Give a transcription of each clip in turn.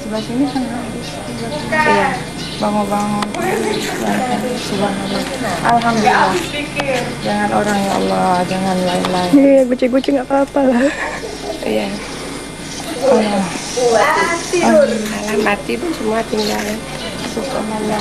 sebelah sini kan habis. Iya, bangun-bangun. Subhanallah. Alhamdulillah. Jangan orang ya Allah, jangan lain-lain. Iya, guci-guci nggak apa-apa lah. Iya. Allah. Alah, mati pun semua tinggal. Subhanallah.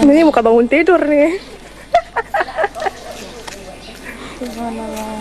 Ini muka bangun tidur nih. Subhanallah.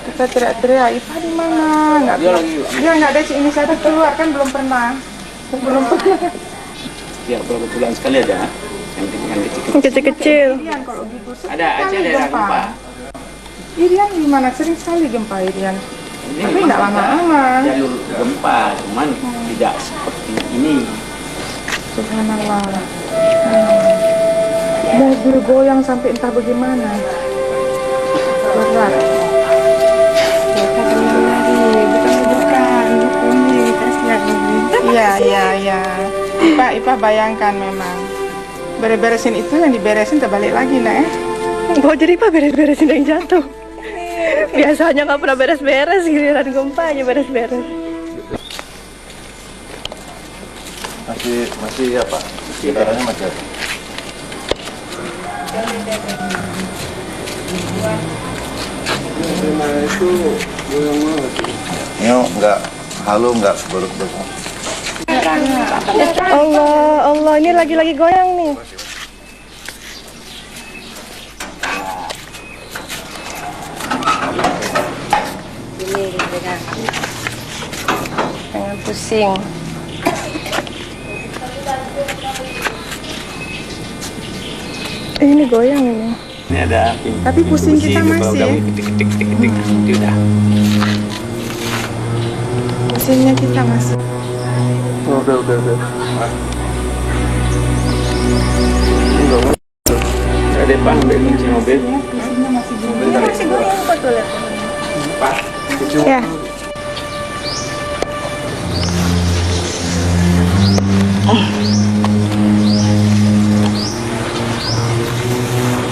Kita teriak-teriak, Ipa di mana? Nggak dia nggak ada ini saya keluar kan belum pernah. Ya berapa bulan sekali ada yang Kecil-kecil. Irian kalau gitu. ada aja daerah gempa. Irian gimana? Sering sekali gempa Irian. Ini Tapi memang nggak lama-lama. jalur gempa, cuman tidak seperti ini. Subhanallah. Mobil goyang sampai entah bagaimana. Berat. Iya. Ipa bayangkan memang. Beresin itu yang diberesin terbalik lagi nak. Oh, jadi Pak beres-beresin yang jatuh. Biasanya nggak pernah beres-beres, giliran gempa aja beres-beres. Masih apa? Sekitarnya masih ada. Ini enggak halo, enggak beruk-beruk. Allah, ini lagi-lagi goyang nih. Ini pegang. Jangan pusing. Ini goyang ini. Ini ada. Tapi pusing kita masih. Ketik, itu udah. Pusingnya kita masih. Udah. Ada Pak, ambil kunci mobil. Masih goyang kok tuh lihat. Pak, Ya.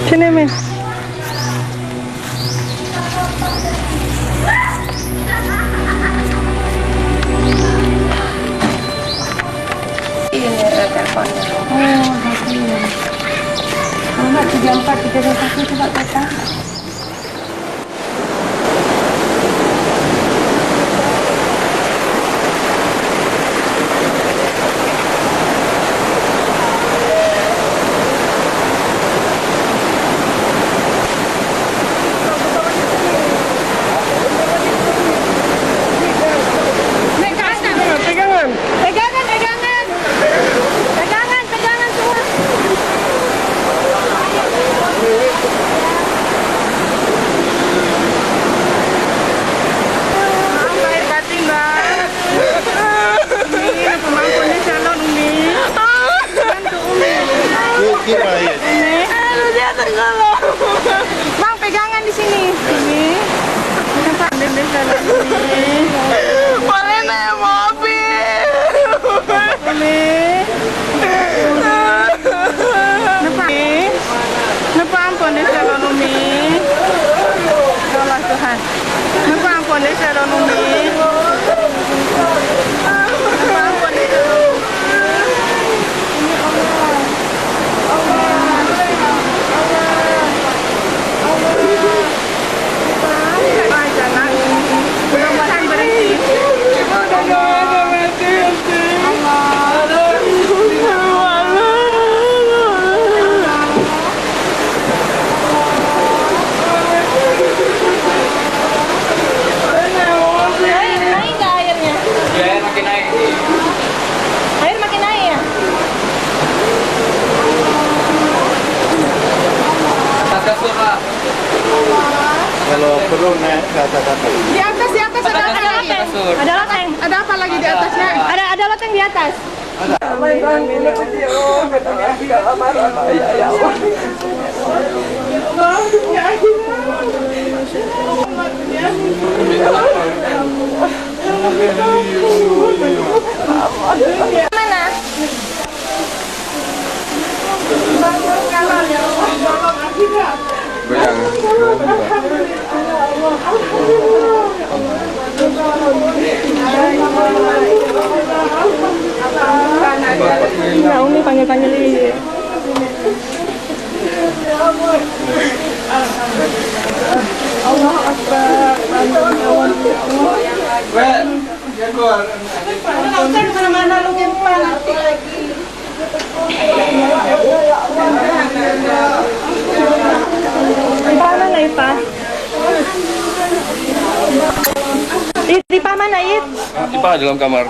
Sini, Min. Ini teleponnya. Kalau nggak 34, 31 coba kata. Pegangan semua. Baik batin bang. Ini pemangkunya calon Umi. Bantu Umi. Bang pegangan di sini. Ini. Nampak dendeng calon Umi. Boleh naik mobil. Umi. Nampak ampun deh calon Umi. Ya Allah Tuhan. Nampak ampun deh calon Umi. Nampak ampun deh calon Umi. Mudah-mudahan berhenti. Naik nggak airnya? ya makin naik. Air makin naik ya? Atas kasur Pak. Kalau perlu naik ke atas apa? Di atas ada apa lagi? Kasur. Ada loteng. Ada apa lagi di atasnya? Ada loteng di atas. Mana? Goyang. Allah Akbar. Mana-mana lu gempa nanti lagi. Mana na Ipa? Ipa mana Ip? Ipa dalam kamar.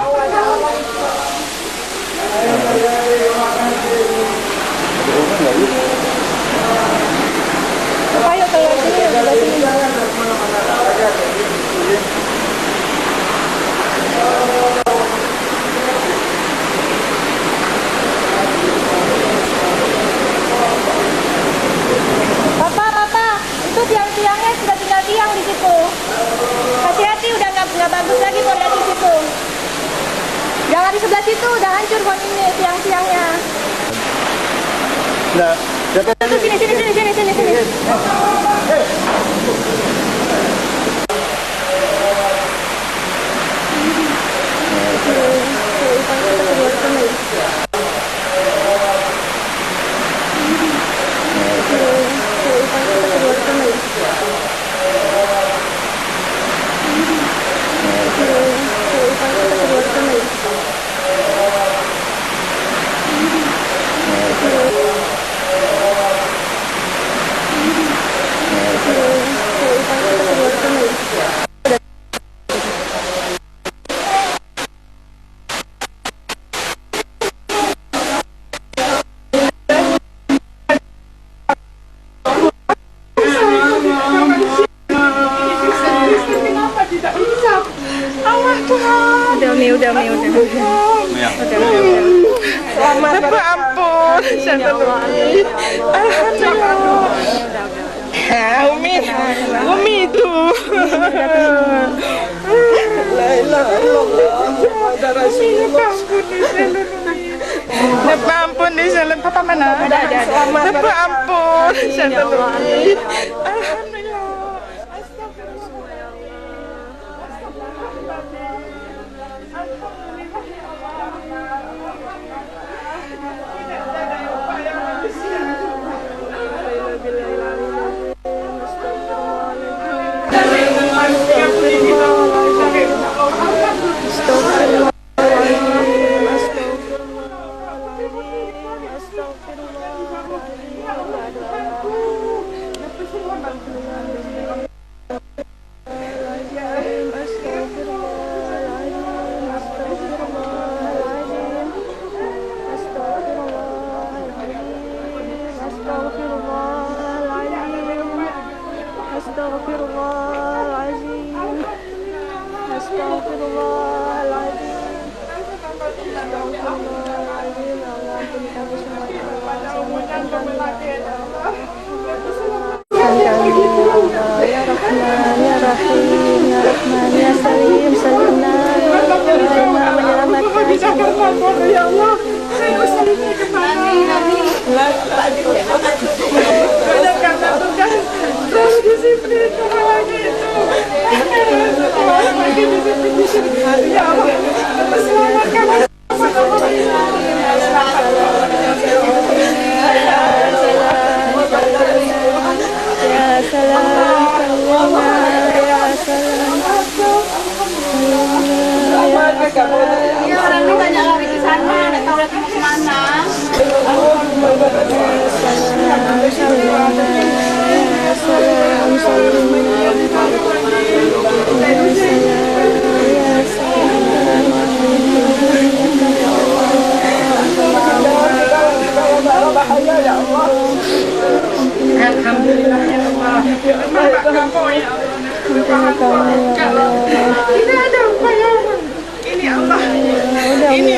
Ayo keluar sini, keluar sini. Papa, itu tiang-tiangnya sudah tinggal tiang di situ. Hati-hati, udah nggak bagus lagi kalau lihat di situ. Jangan di sebelah situ, udah hancur kon ini tiang-tiangnya. Nah, Itu sini. Udah. Selamat ampun. Alhamdulillah. Umi itu. La ilaha illallah. Napa ampun di jalan papa mana? Ada. Napa ampun. Alhamdulillah. Orangnya banyak lari ke sana, nggak tahu lagi mau kemana. Alhamdulillah ya Allah. Tidak ada upaya. Ini Allah. Ini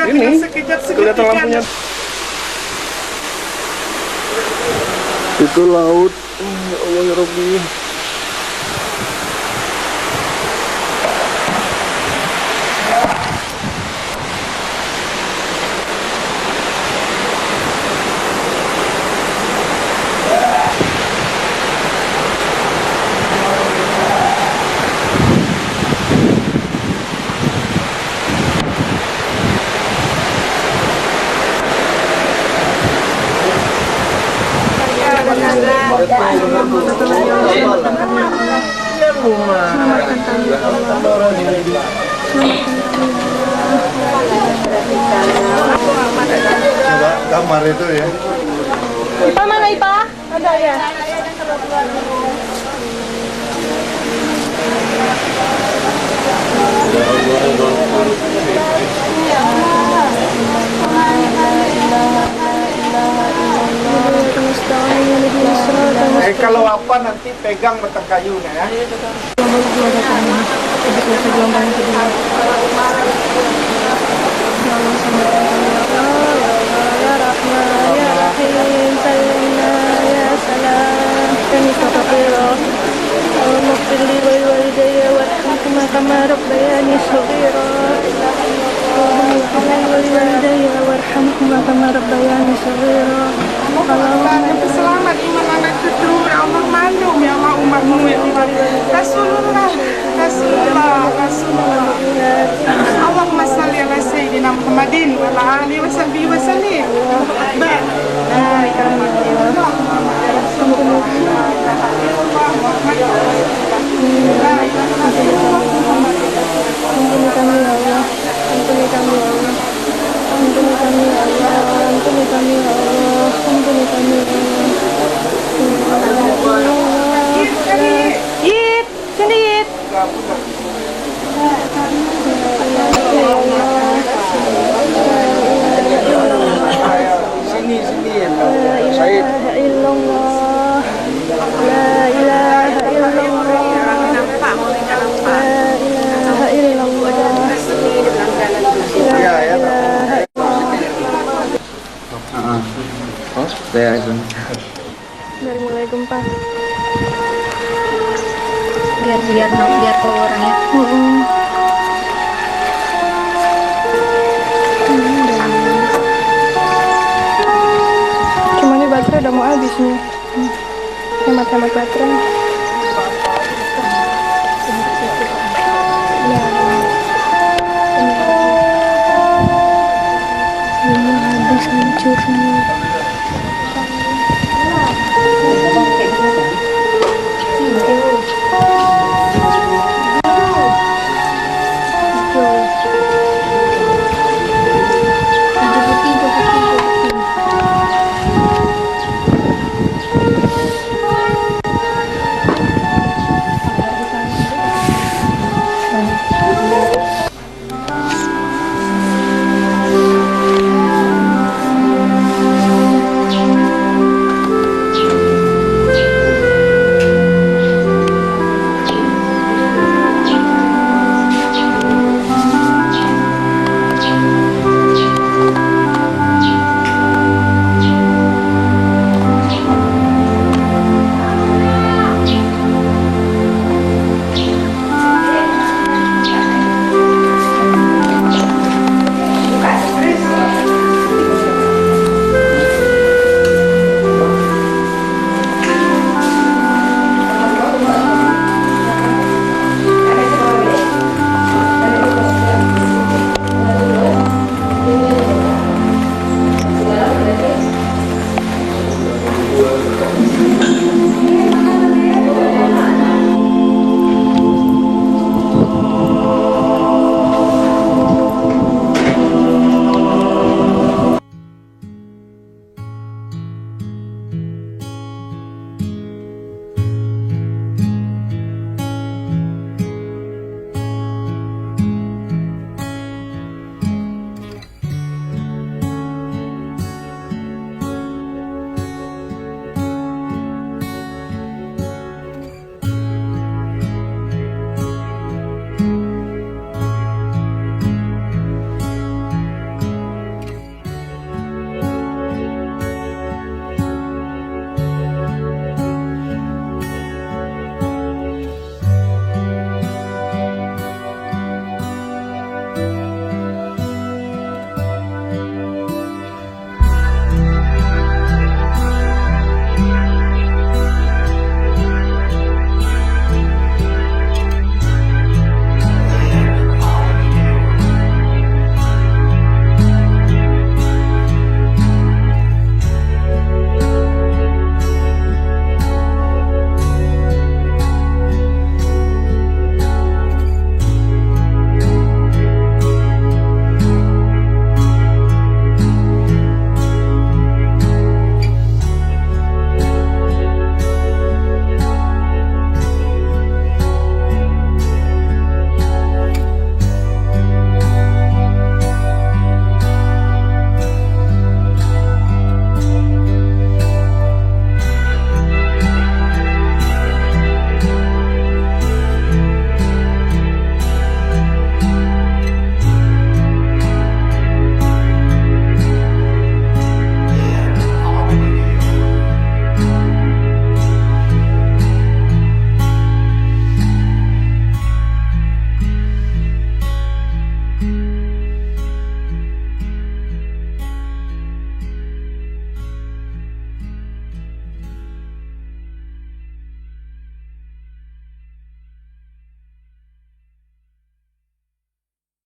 Ini kelihatan lampunya. Itu laut. Ya Allah ya Rabbi. kami ya Allah. Coba kamar itu ya. Ipa mana Ipa? Ada ya? Kalau apa nanti pegang batang kayunya ya. كما ربياني صغيرا وارحمهما كما ربياني صغيرا Selamat iman anak cucu ya Allah, maklum ya Allah umatmu ya Allah. Rasulullah Allahumma salli ala sayyidina Muhammadin wa ala alihi wa sahbihi wa sallim. Akbar. La ilaha illallah. Ampuni kami ya Allah, ampuni kami ya Allah, ampuni kami ya Allah, ampuni kami ya Allah, ampuni kami ya Allah. Yit, sini Yit. Sini ya. La ilaha illallah, la ilaha illallah, la ilaha illallah. Ya ya. Dari mulai gempa. biar keluar orangnya. Cuma ini baterai udah mau habis nih. Hemat-hemat baterai.